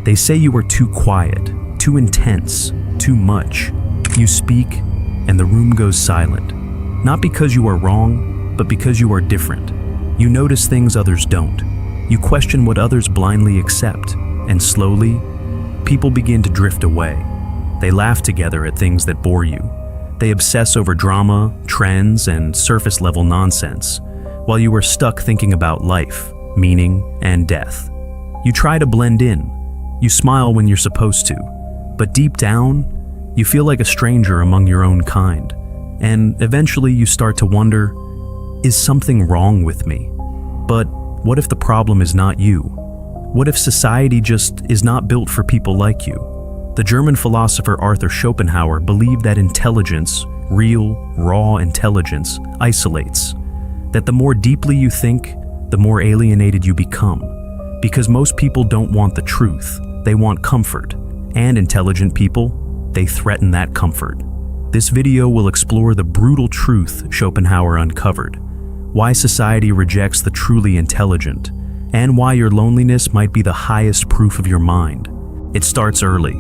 They say you are too quiet, too intense, too much. You speak, and the room goes silent. Not because you are wrong, but because you are different. You notice things others don't. You question what others blindly accept, and slowly, people begin to drift away. They laugh together at things that bore you. They obsess over drama, trends, and surface-level nonsense, while you are stuck thinking about life, meaning, and death. You try to blend in. You smile when you're supposed to, but deep down, you feel like a stranger among your own kind. And eventually you start to wonder, is something wrong with me? But what if the problem is not you? What if society just is not built for people like you? The German philosopher Arthur Schopenhauer believed that intelligence, real, raw intelligence, isolates. That the more deeply you think, the more alienated you become. Because most people don't want the truth, they want comfort. And intelligent people, they threaten that comfort. This video will explore the brutal truth Schopenhauer uncovered, why society rejects the truly intelligent, and why your loneliness might be the highest proof of your mind. It starts early.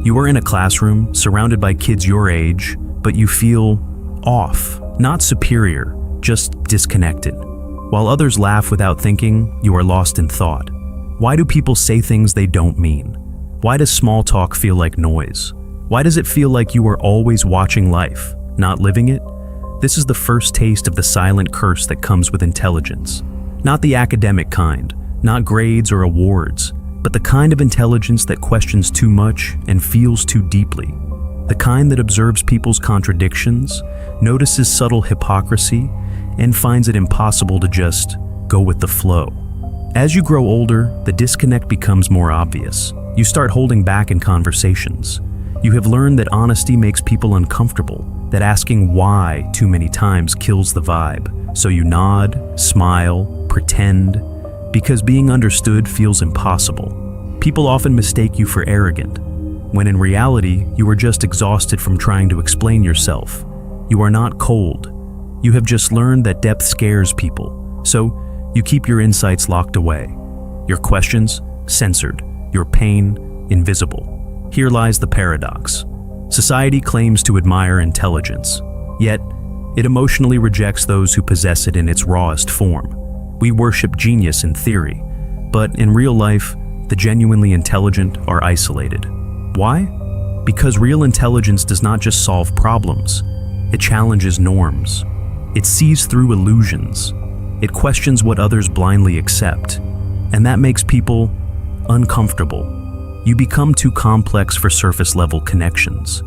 You are in a classroom, surrounded by kids your age, but you feel off, not superior, just disconnected. While others laugh without thinking, you are lost in thought. Why do people say things they don't mean? Why does small talk feel like noise? Why does it feel like you are always watching life, not living it? This is the first taste of the silent curse that comes with intelligence. Not the academic kind, not grades or awards, but the kind of intelligence that questions too much and feels too deeply. The kind that observes people's contradictions, notices subtle hypocrisy, and finds it impossible to just go with the flow. As you grow older, the disconnect becomes more obvious. You start holding back in conversations. You have learned that honesty makes people uncomfortable, that asking why too many times kills the vibe. So you nod, smile, pretend, because being understood feels impossible. People often mistake you for arrogant, when in reality, you are just exhausted from trying to explain yourself. You are not cold. You have just learned that depth scares people, so you keep your insights locked away. Your questions, censored. Your pain, invisible. Here lies the paradox. Society claims to admire intelligence, yet it emotionally rejects those who possess it in its rawest form. We worship genius in theory, but in real life, the genuinely intelligent are isolated. Why? Because real intelligence does not just solve problems, it challenges norms. It sees through illusions. It questions what others blindly accept, and that makes people uncomfortable. You become too complex for surface-level connections,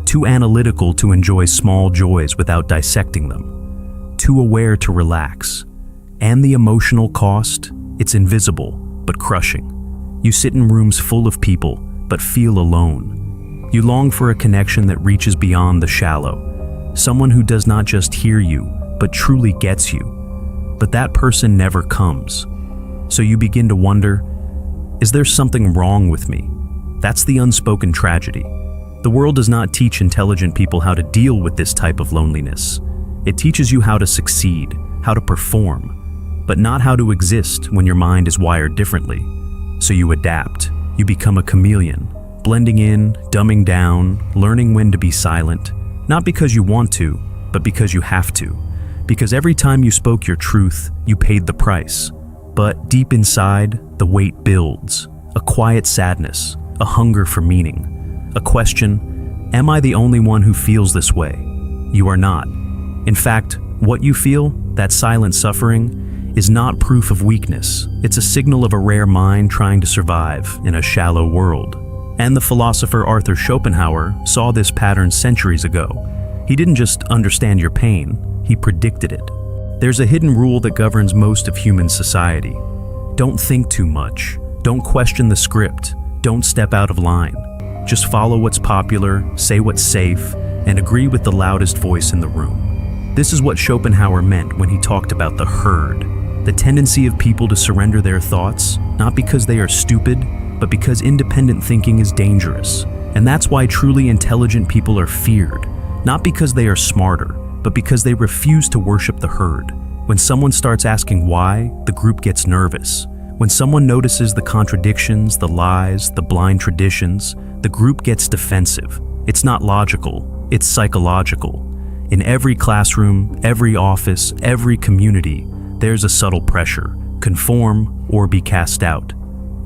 too analytical to enjoy small joys without dissecting them, too aware to relax. And the emotional cost? It's invisible, but crushing. You sit in rooms full of people, but feel alone. You long for a connection that reaches beyond the shallow, someone who does not just hear you, but truly gets you. But that person never comes. So you begin to wonder, is there something wrong with me? That's the unspoken tragedy. The world does not teach intelligent people how to deal with this type of loneliness. It teaches you how to succeed, how to perform, but not how to exist when your mind is wired differently. So you adapt. You become a chameleon, blending in, dumbing down, learning when to be silent, not because you want to, but because you have to. Because every time you spoke your truth, you paid the price. But deep inside, the weight builds. A quiet sadness, a hunger for meaning. A question, am I the only one who feels this way? You are not. In fact, what you feel, that silent suffering, is not proof of weakness. It's a signal of a rare mind trying to survive in a shallow world. And the philosopher Arthur Schopenhauer saw this pattern centuries ago. He didn't just understand your pain, he predicted it. There's a hidden rule that governs most of human society. Don't think too much. Don't question the script. Don't step out of line. Just follow what's popular, say what's safe, and agree with the loudest voice in the room. This is what Schopenhauer meant when he talked about the herd, the tendency of people to surrender their thoughts, not because they are stupid, but because independent thinking is dangerous. And that's why truly intelligent people are feared, not because they are smarter, but because they refuse to worship the herd. When someone starts asking why, the group gets nervous. When someone notices the contradictions, the lies, the blind traditions, the group gets defensive. It's not logical, it's psychological. In every classroom, every office, every community, there's a subtle pressure: conform or be cast out.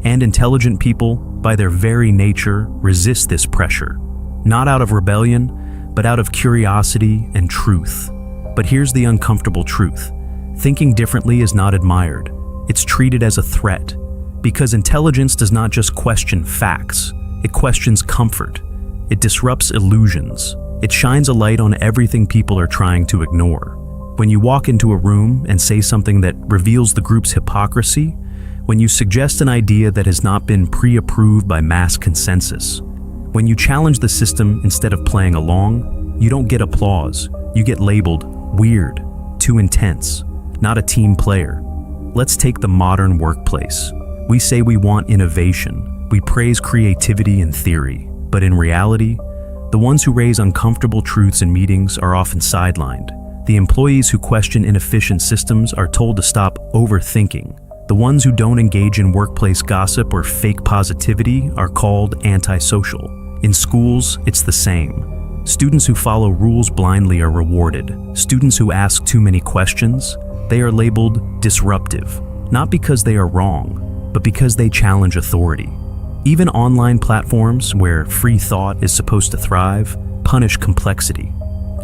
And intelligent people, by their very nature, resist this pressure. Not out of rebellion, but out of curiosity and truth. But here's the uncomfortable truth. Thinking differently is not admired. It's treated as a threat. Because intelligence does not just question facts, it questions comfort. It disrupts illusions. It shines a light on everything people are trying to ignore. When you walk into a room and say something that reveals the group's hypocrisy, when you suggest an idea that has not been pre-approved by mass consensus, when you challenge the system instead of playing along, you don't get applause. You get labeled weird, too intense, not a team player. Let's take the modern workplace. We say we want innovation. We praise creativity and theory. But in reality, the ones who raise uncomfortable truths in meetings are often sidelined. The employees who question inefficient systems are told to stop overthinking. The ones who don't engage in workplace gossip or fake positivity are called antisocial. In schools, it's the same. Students who follow rules blindly are rewarded. Students who ask too many questions, they are labeled disruptive. Not because they are wrong, but because they challenge authority. Even online platforms, where free thought is supposed to thrive, punish complexity.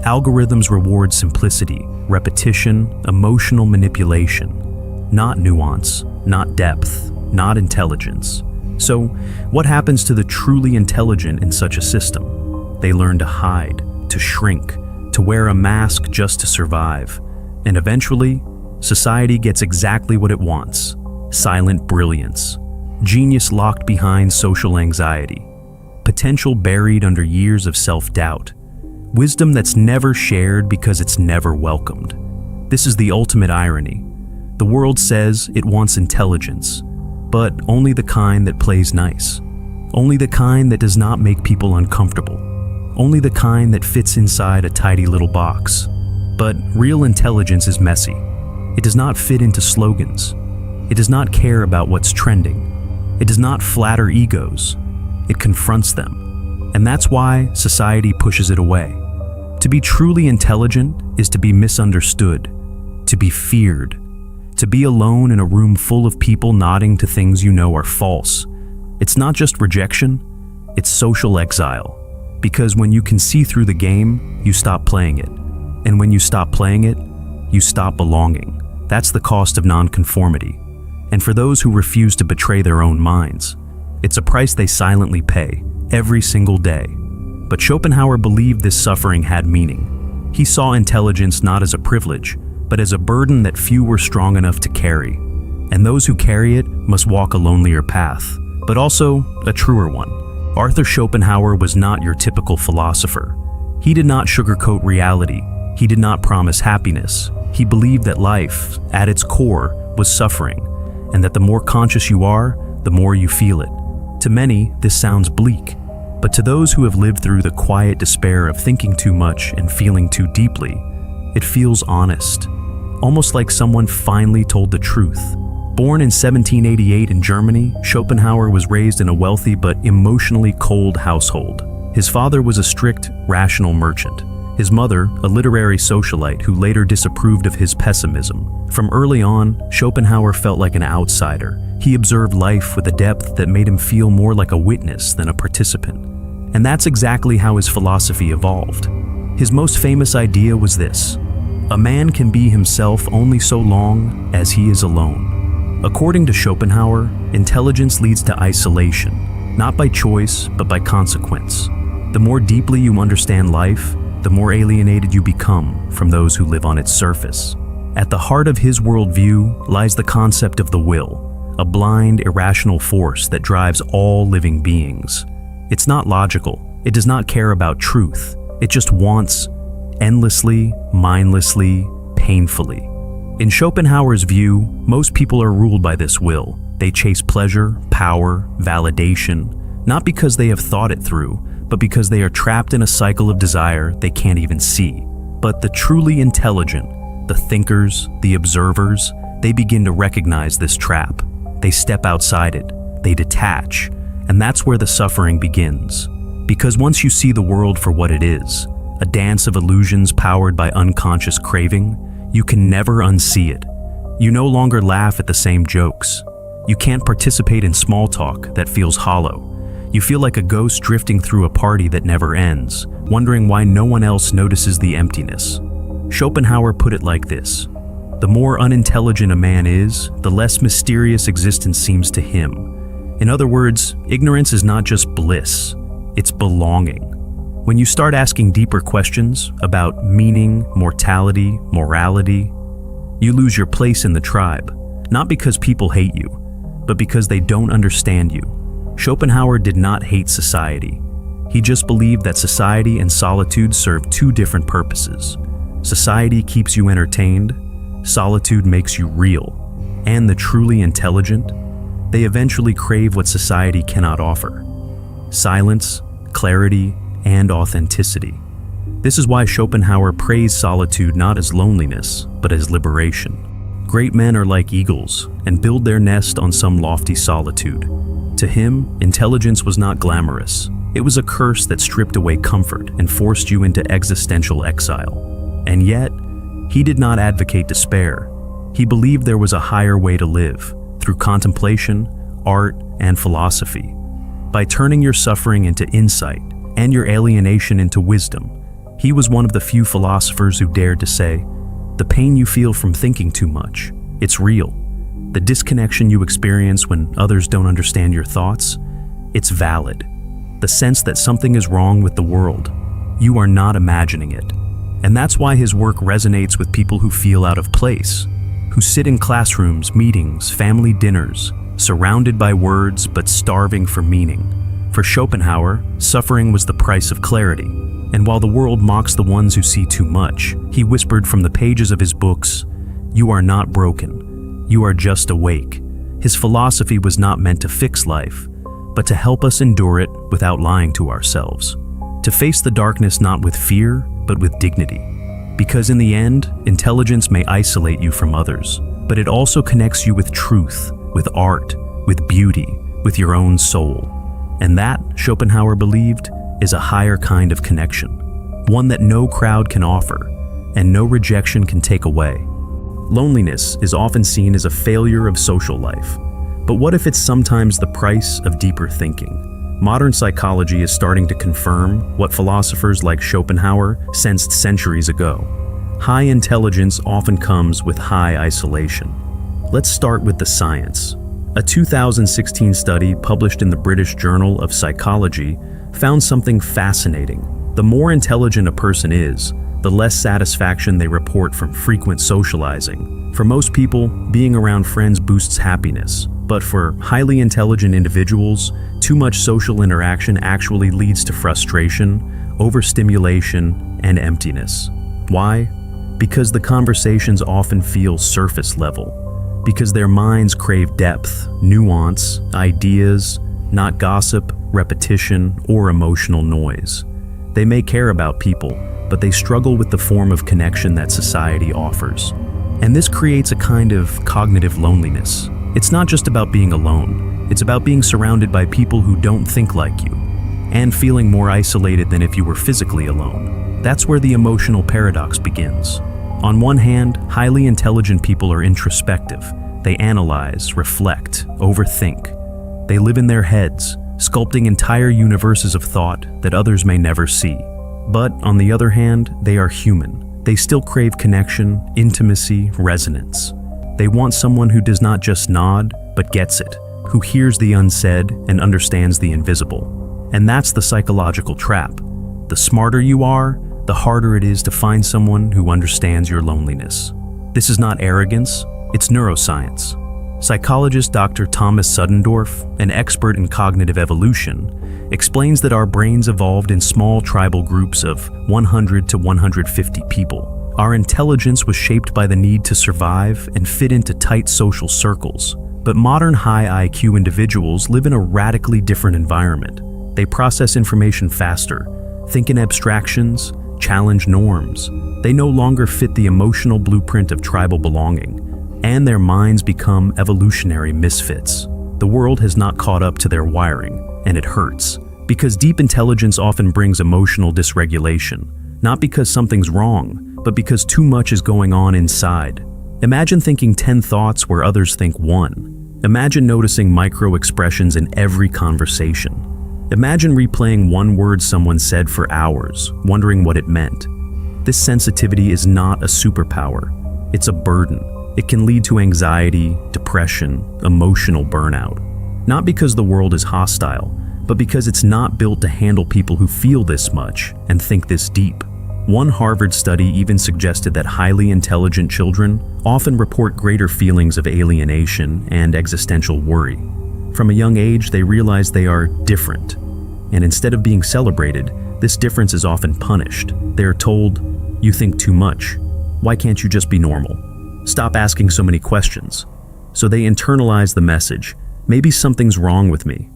Algorithms reward simplicity, repetition, emotional manipulation. Not nuance, not depth, not intelligence. So, what happens to the truly intelligent in such a system? They learn to hide, to shrink, to wear a mask just to survive. And eventually, society gets exactly what it wants: silent brilliance. Genius locked behind social anxiety. Potential buried under years of self-doubt. Wisdom that's never shared because it's never welcomed. This is the ultimate irony. The world says it wants intelligence, but only the kind that plays nice. Only the kind that does not make people uncomfortable. Only the kind that fits inside a tidy little box. But real intelligence is messy. It does not fit into slogans. It does not care about what's trending. It does not flatter egos. It confronts them. And that's why society pushes it away. To be truly intelligent is to be misunderstood, to be feared, to be alone in a room full of people nodding to things you know are false. It's not just rejection, it's social exile. Because when you can see through the game, you stop playing it. And when you stop playing it, you stop belonging. That's the cost of nonconformity. And for those who refuse to betray their own minds, it's a price they silently pay, every single day. But Schopenhauer believed this suffering had meaning. He saw intelligence not as a privilege, but as a burden that few were strong enough to carry. And those who carry it must walk a lonelier path, but also a truer one. Arthur Schopenhauer was not your typical philosopher. He did not sugarcoat reality. He did not promise happiness. He believed that life, at its core, was suffering, and that the more conscious you are, the more you feel it. To many, this sounds bleak, but to those who have lived through the quiet despair of thinking too much and feeling too deeply, it feels honest, almost like someone finally told the truth. Born in 1788 in Germany, Schopenhauer was raised in a wealthy but emotionally cold household. His father was a strict, rational merchant. His mother, a literary socialite who later disapproved of his pessimism. From early on, Schopenhauer felt like an outsider. He observed life with a depth that made him feel more like a witness than a participant. And that's exactly how his philosophy evolved. His most famous idea was this: a man can be himself only so long as he is alone. According to Schopenhauer, intelligence leads to isolation, not by choice, but by consequence. The more deeply you understand life, the more alienated you become from those who live on its surface. At the heart of his worldview lies the concept of the will, a blind, irrational force that drives all living beings. It's not logical. It does not care about truth. It just wants, endlessly, mindlessly, painfully. In Schopenhauer's view, most people are ruled by this will. They chase pleasure, power, validation, not because they have thought it through, but because they are trapped in a cycle of desire they can't even see. But the truly intelligent, the thinkers, the observers, they begin to recognize this trap. They step outside it, they detach, and that's where the suffering begins. Because once you see the world for what it is, a dance of illusions powered by unconscious craving, you can never unsee it. You no longer laugh at the same jokes. You can't participate in small talk that feels hollow. You feel like a ghost drifting through a party that never ends, wondering why no one else notices the emptiness. Schopenhauer put it like this: the more unintelligent a man is, the less mysterious existence seems to him. In other words, ignorance is not just bliss, it's belonging. When you start asking deeper questions about meaning, mortality, morality, you lose your place in the tribe, not because people hate you, but because they don't understand you. Schopenhauer did not hate society. He just believed that society and solitude serve two different purposes. Society keeps you entertained, solitude makes you real. And the truly intelligent, they eventually crave what society cannot offer: silence, clarity, and authenticity. This is why Schopenhauer praised solitude not as loneliness, but as liberation. Great men are like eagles and build their nest on some lofty solitude. To him, intelligence was not glamorous. It was a curse that stripped away comfort and forced you into existential exile. And yet, he did not advocate despair. He believed there was a higher way to live, through contemplation, art, and philosophy. By turning your suffering into insight and your alienation into wisdom, he was one of the few philosophers who dared to say, "The pain you feel from thinking too much, it's real. The disconnection you experience when others don't understand your thoughts, it's valid. The sense that something is wrong with the world, you are not imagining it." And that's why his work resonates with people who feel out of place, who sit in classrooms, meetings, family dinners, surrounded by words but starving for meaning. For Schopenhauer, suffering was the price of clarity. And while the world mocks the ones who see too much, he whispered from the pages of his books, "You are not broken. You are just awake." His philosophy was not meant to fix life, but to help us endure it without lying to ourselves. To face the darkness not with fear, but with dignity. Because in the end, intelligence may isolate you from others, but it also connects you with truth, with art, with beauty, with your own soul. And that, Schopenhauer believed, is a higher kind of connection, one that no crowd can offer, and no rejection can take away. Loneliness is often seen as a failure of social life, but what if it's sometimes the price of deeper thinking? Modern psychology is starting to confirm what philosophers like Schopenhauer sensed centuries ago. High intelligence often comes with high isolation. Let's start with the science. A 2016 study published in the British Journal of Psychology found something fascinating. The more intelligent a person is, the less satisfaction they report from frequent socializing. For most people, being around friends boosts happiness, but for highly intelligent individuals, too much social interaction actually leads to frustration, overstimulation, and emptiness. Why? Because the conversations often feel surface level. Because their minds crave depth, nuance, ideas, not gossip, repetition, or emotional noise. They may care about people, but they struggle with the form of connection that society offers. And this creates a kind of cognitive loneliness. It's not just about being alone. It's about being surrounded by people who don't think like you, and feeling more isolated than if you were physically alone. That's where the emotional paradox begins. On one hand, highly intelligent people are introspective. They analyze, reflect, overthink. They live in their heads, sculpting entire universes of thought that others may never see. But on the other hand, they are human. They still crave connection, intimacy, resonance. They want someone who does not just nod, but gets it, who hears the unsaid and understands the invisible. And that's the psychological trap. The smarter you are, the harder it is to find someone who understands your loneliness. This is not arrogance, it's neuroscience. Psychologist Dr. Thomas Suddendorf, an expert in cognitive evolution, explains that our brains evolved in small tribal groups of 100 to 150 people. Our intelligence was shaped by the need to survive and fit into tight social circles. But modern high IQ individuals live in a radically different environment. They process information faster, think in abstractions, challenge norms. They no longer fit the emotional blueprint of tribal belonging. and their minds become evolutionary misfits. The world has not caught up to their wiring, and it hurts. Because deep intelligence often brings emotional dysregulation, not because something's wrong, but because too much is going on inside. Imagine thinking 10 thoughts where others think 1. Imagine noticing micro-expressions in every conversation. Imagine replaying one word someone said for hours, wondering what it meant. This sensitivity is not a superpower. It's a burden. It can lead to anxiety, depression, emotional burnout. Not because the world is hostile, but because it's not built to handle people who feel this much and think this deep. One Harvard study even suggested that highly intelligent children often report greater feelings of alienation and existential worry. From a young age, they realize they are different. And instead of being celebrated, this difference is often punished. They are told, "You think too much. Why can't you just be normal? Stop asking so many questions." So they internalize the message, "Maybe something's wrong with me."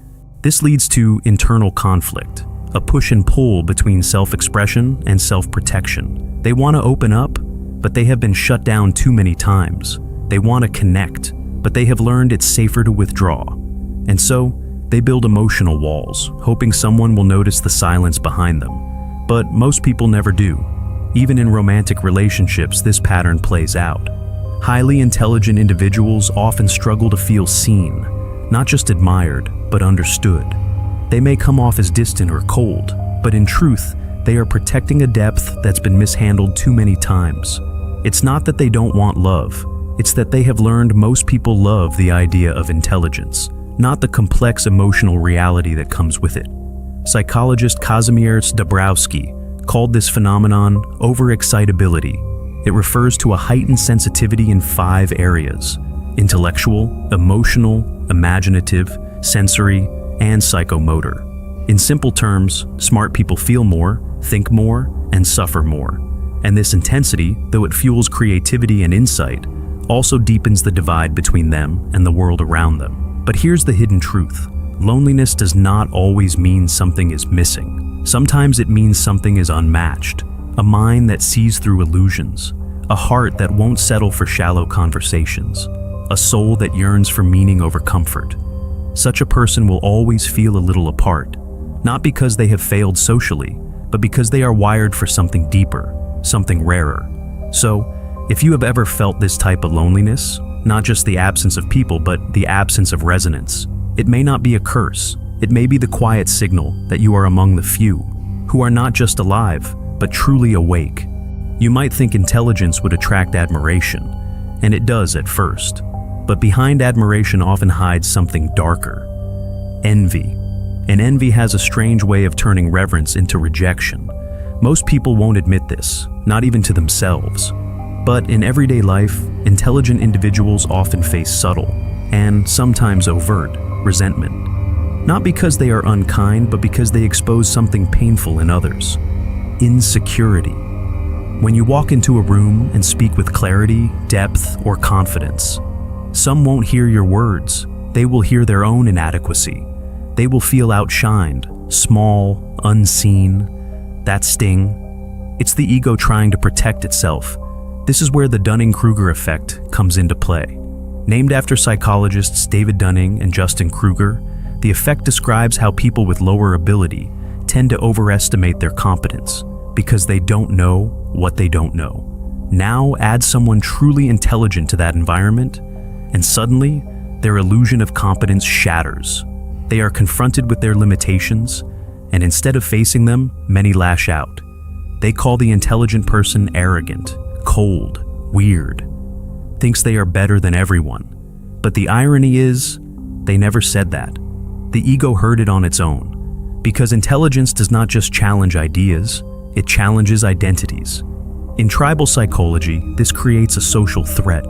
This leads to internal conflict, a push and pull between self-expression and self-protection. They want to open up, but they have been shut down too many times. They want to connect, but they have learned it's safer to withdraw. And so, they build emotional walls, hoping someone will notice the silence behind them. But most people never do. Even in romantic relationships, this pattern plays out. Highly intelligent individuals often struggle to feel seen, not just admired, but understood. They may come off as distant or cold, but in truth, they are protecting a depth that's been mishandled too many times. It's not that they don't want love, it's that they have learned most people love the idea of intelligence, not the complex emotional reality that comes with it. Psychologist Kazimierz Dabrowski called this phenomenon overexcitability. It refers to a heightened sensitivity in 5 areas: intellectual, emotional, imaginative, sensory, and psychomotor. In simple terms, smart people feel more, think more, and suffer more. And this intensity, though it fuels creativity and insight, also deepens the divide between them and the world around them. But here's the hidden truth. Loneliness does not always mean something is missing. Sometimes it means something is unmatched. A mind that sees through illusions. A heart that won't settle for shallow conversations. A soul that yearns for meaning over comfort. Such a person will always feel a little apart, not because they have failed socially, but because they are wired for something deeper, something rarer. So, if you have ever felt this type of loneliness, not just the absence of people, but the absence of resonance, it may not be a curse. It may be the quiet signal that you are among the few, who are not just alive, but truly awake. You might think intelligence would attract admiration, and it does at first. But behind admiration often hides something darker. Envy. And envy has a strange way of turning reverence into rejection. Most people won't admit this, not even to themselves. But in everyday life, intelligent individuals often face subtle, and sometimes overt, resentment. Not because they are unkind, but because they expose something painful in others. Insecurity. When you walk into a room and speak with clarity, depth, or confidence, some won't hear your words. They will hear their own inadequacy. They will feel outshined, small, unseen. That sting. It's the ego trying to protect itself. This is where the Dunning-Kruger effect comes into play. Named after psychologists David Dunning and Justin Kruger, the effect describes how people with lower ability tend to overestimate their competence because they don't know what they don't know. Now add someone truly intelligent to that environment, and suddenly, their illusion of competence shatters. They are confronted with their limitations, and instead of facing them, many lash out. They call the intelligent person arrogant, cold, weird, thinks they are better than everyone. But the irony is, they never said that. The ego heard it on its own. Because intelligence does not just challenge ideas, it challenges identities. In tribal psychology, this creates a social threat.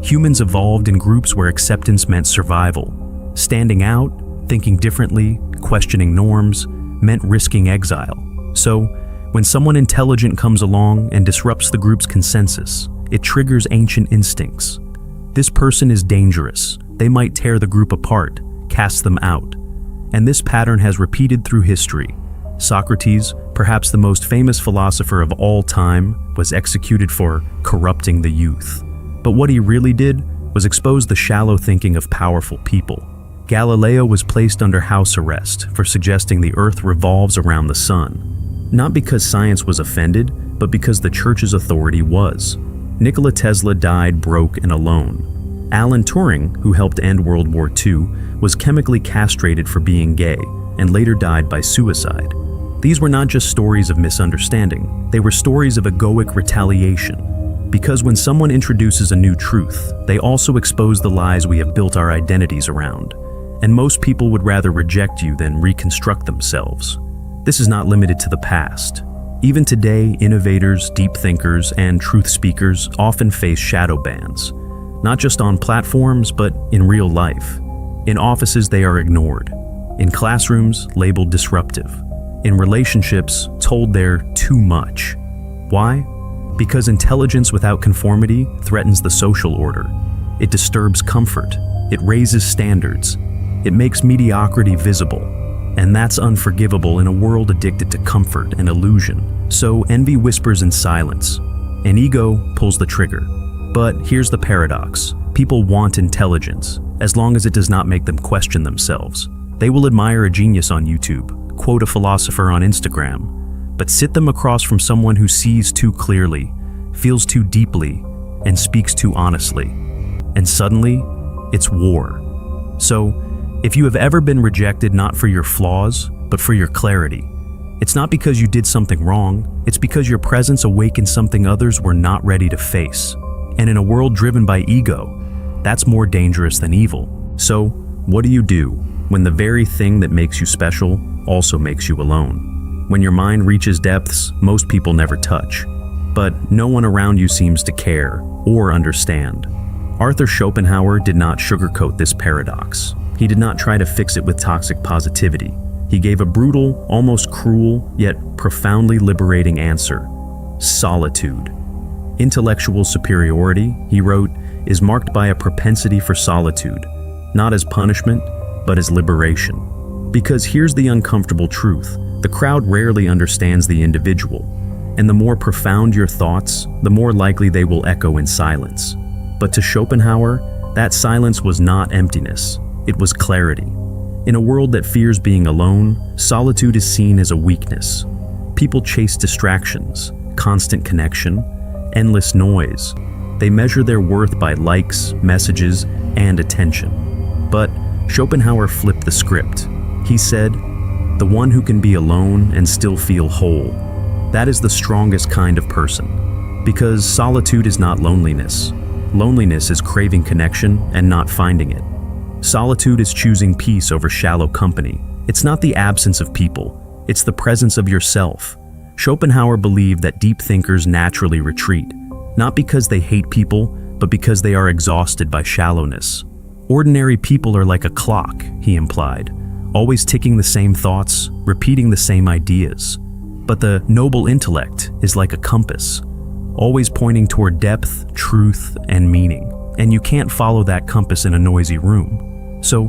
Humans evolved in groups where acceptance meant survival. Standing out, thinking differently, questioning norms, meant risking exile. So, when someone intelligent comes along and disrupts the group's consensus, it triggers ancient instincts. This person is dangerous. They might tear the group apart, cast them out. And this pattern has repeated through history. Socrates, perhaps the most famous philosopher of all time, was executed for corrupting the youth. But what he really did was expose the shallow thinking of powerful people. Galileo was placed under house arrest for suggesting the Earth revolves around the sun, not because science was offended, but because the Church's authority was. Nikola Tesla died broke and alone. Alan Turing, who helped end World War II, was chemically castrated for being gay and later died by suicide. These were not just stories of misunderstanding, they were stories of egoic retaliation. Because when someone introduces a new truth, they also expose the lies we have built our identities around. And most people would rather reject you than reconstruct themselves. This is not limited to the past. Even today, innovators, deep thinkers, and truth speakers often face shadow bans. Not just on platforms, but in real life. In offices, they are ignored. In classrooms, labeled disruptive. In relationships, told they're too much. Why? Because intelligence without conformity threatens the social order. It disturbs comfort. It raises standards. It makes mediocrity visible. And that's unforgivable in a world addicted to comfort and illusion. So envy whispers in silence. And ego pulls the trigger. But here's the paradox. People want intelligence, as long as it does not make them question themselves. They will admire a genius on YouTube, quote a philosopher on Instagram, but sit them across from someone who sees too clearly, feels too deeply, and speaks too honestly. And suddenly, it's war. So, if you have ever been rejected not for your flaws, but for your clarity, it's not because you did something wrong, it's because your presence awakened something others were not ready to face. And in a world driven by ego, that's more dangerous than evil. So, what do you do when the very thing that makes you special also makes you alone? When your mind reaches depths most people never touch, but no one around you seems to care or understand. Arthur Schopenhauer did not sugarcoat this paradox. He did not try to fix it with toxic positivity. He gave a brutal, almost cruel, yet profoundly liberating answer: solitude. Intellectual superiority, he wrote, is marked by a propensity for solitude, not as punishment, but as liberation. Because here's the uncomfortable truth: the crowd rarely understands the individual, and the more profound your thoughts, the more likely they will echo in silence. But to Schopenhauer, that silence was not emptiness. It was clarity. In a world that fears being alone, solitude is seen as a weakness. People chase distractions, constant connection, endless noise. They measure their worth by likes, messages, and attention. But Schopenhauer flipped the script. He said, "The one who can be alone and still feel whole, that is the strongest kind of person." Because solitude is not loneliness. Loneliness is craving connection and not finding it. Solitude is choosing peace over shallow company. It's not the absence of people, it's the presence of yourself. Schopenhauer believed that deep thinkers naturally retreat, not because they hate people, but because they are exhausted by shallowness. Ordinary people are like a clock, he implied, always ticking the same thoughts, repeating the same ideas. But the noble intellect is like a compass, always pointing toward depth, truth, and meaning. And you can't follow that compass in a noisy room. So,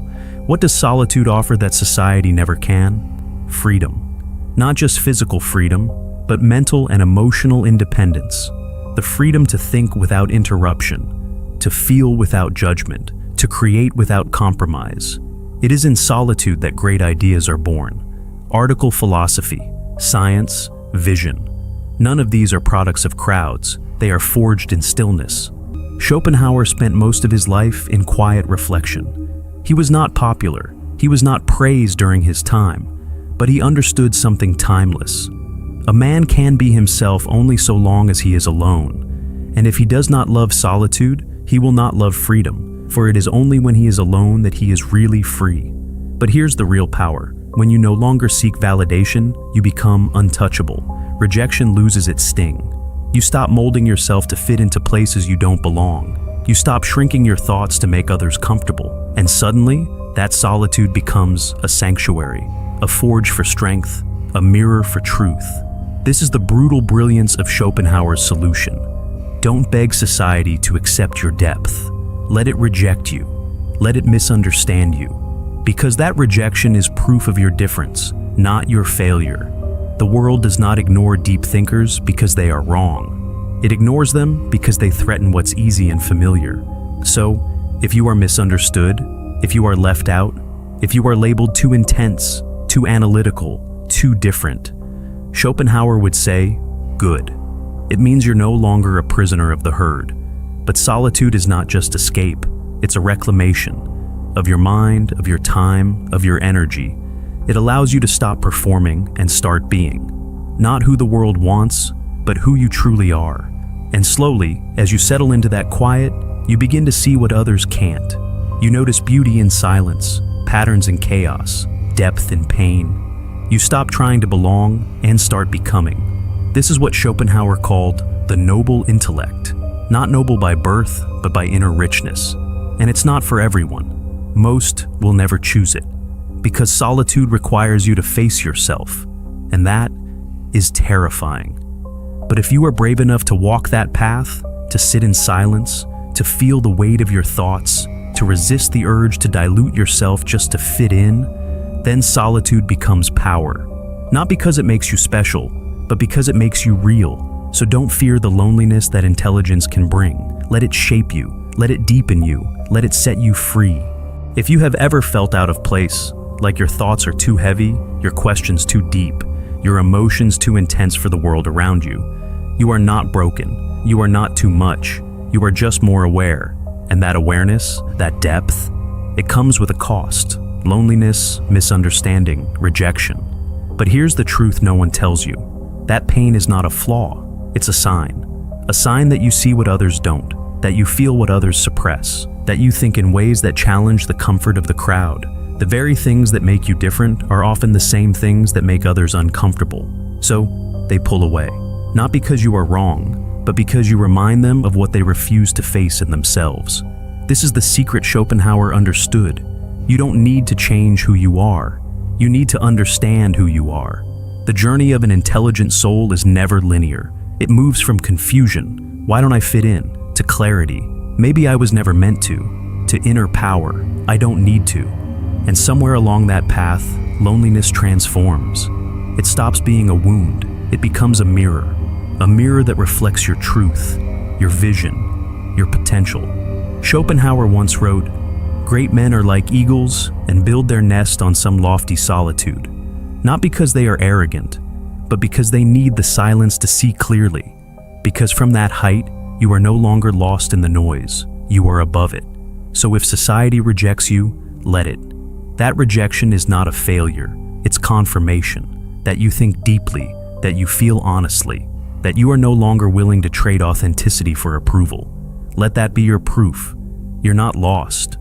what does solitude offer that society never can? Freedom. Not just physical freedom, but mental and emotional independence. The freedom to think without interruption, to feel without judgment, to create without compromise. It is in solitude that great ideas are born. Article philosophy, science, vision. None of these are products of crowds. They are forged in stillness. Schopenhauer spent most of his life in quiet reflection. He was not popular. He was not praised during his time, but he understood something timeless. A man can be himself only so long as he is alone. And if he does not love solitude, he will not love freedom, for it is only when he is alone that he is really free. But here's the real power. When you no longer seek validation, you become untouchable. Rejection loses its sting. You stop molding yourself to fit into places you don't belong. You stop shrinking your thoughts to make others comfortable. And suddenly, that solitude becomes a sanctuary, a forge for strength, a mirror for truth. This is the brutal brilliance of Schopenhauer's solution. Don't beg society to accept your depth. Let it reject you. Let it misunderstand you. Because that rejection is proof of your difference, not your failure. The world does not ignore deep thinkers because they are wrong. It ignores them because they threaten what's easy and familiar. So, if you are misunderstood, if you are left out, if you are labeled too intense, too analytical, too different, Schopenhauer would say, good. It means you're no longer a prisoner of the herd. But solitude is not just escape, it's a reclamation of your mind, of your time, of your energy. It allows you to stop performing and start being. Not who the world wants, but who you truly are. And slowly, as you settle into that quiet, you begin to see what others can't. You notice beauty in silence, patterns in chaos, depth in pain. You stop trying to belong and start becoming. This is what Schopenhauer called the noble intellect. Not noble by birth, but by inner richness. And it's not for everyone. Most will never choose it, because solitude requires you to face yourself, and that is terrifying. But if you are brave enough to walk that path, to sit in silence, to feel the weight of your thoughts, to resist the urge to dilute yourself just to fit in, then solitude becomes power. Not because it makes you special, but because it makes you real. So don't fear the loneliness that intelligence can bring. Let it shape you, let it deepen you, let it set you free. If you have ever felt out of place, like your thoughts are too heavy, your questions too deep, your emotions too intense for the world around you, you are not broken, you are not too much, you are just more aware. And that awareness, that depth, it comes with a cost. Loneliness, misunderstanding, rejection. But here's the truth no one tells you. That pain is not a flaw, it's a sign. A sign that you see what others don't, that you feel what others suppress, that you think in ways that challenge the comfort of the crowd. The very things that make you different are often the same things that make others uncomfortable. So, they pull away. Not because you are wrong, but because you remind them of what they refuse to face in themselves. This is the secret Schopenhauer understood. You don't need to change who you are. You need to understand who you are. The journey of an intelligent soul is never linear. It moves from confusion, why don't I fit in, to clarity, maybe I was never meant to inner power, I don't need to. And somewhere along that path, loneliness transforms. It stops being a wound, it becomes a mirror that reflects your truth, your vision, your potential. Schopenhauer once wrote, "Great men are like eagles and build their nest on some lofty solitude, not because they are arrogant, but because they need the silence to see clearly, because from that height, you are no longer lost in the noise, you are above it. So if society rejects you, let it. That rejection is not a failure, it's confirmation that you think deeply, that you feel honestly, that you are no longer willing to trade authenticity for approval. Let that be your proof. You're not lost,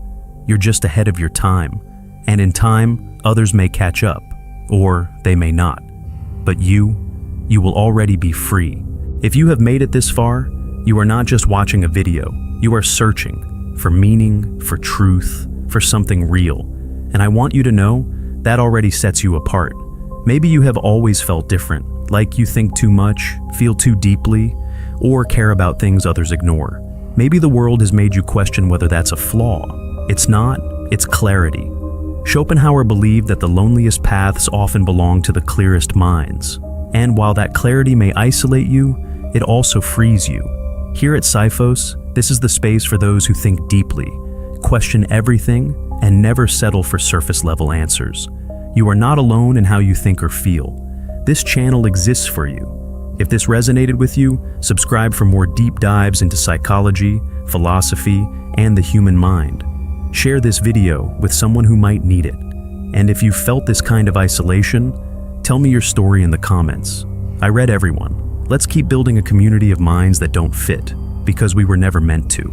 you're just ahead of your time, and in time, others may catch up, or they may not. But you will already be free. If you have made it this far, you are not just watching a video, you are searching for meaning, for truth, for something real. And I want you to know that already sets you apart. Maybe you have always felt different, like you think too much, feel too deeply, or care about things others ignore. Maybe the world has made you question whether that's a flaw. It's not, it's clarity. Schopenhauer believed that the loneliest paths often belong to the clearest minds. And while that clarity may isolate you, it also frees you. Here at Sifos, this is the space for those who think deeply, question everything, and never settle for surface-level answers. You are not alone in how you think or feel. This channel exists for you. If this resonated with you, subscribe for more deep dives into psychology, philosophy, and the human mind. Share this video with someone who might need it. And if you felt this kind of isolation, tell me your story in the comments. I read everyone. Let's keep building a community of minds that don't fit, because we were never meant to.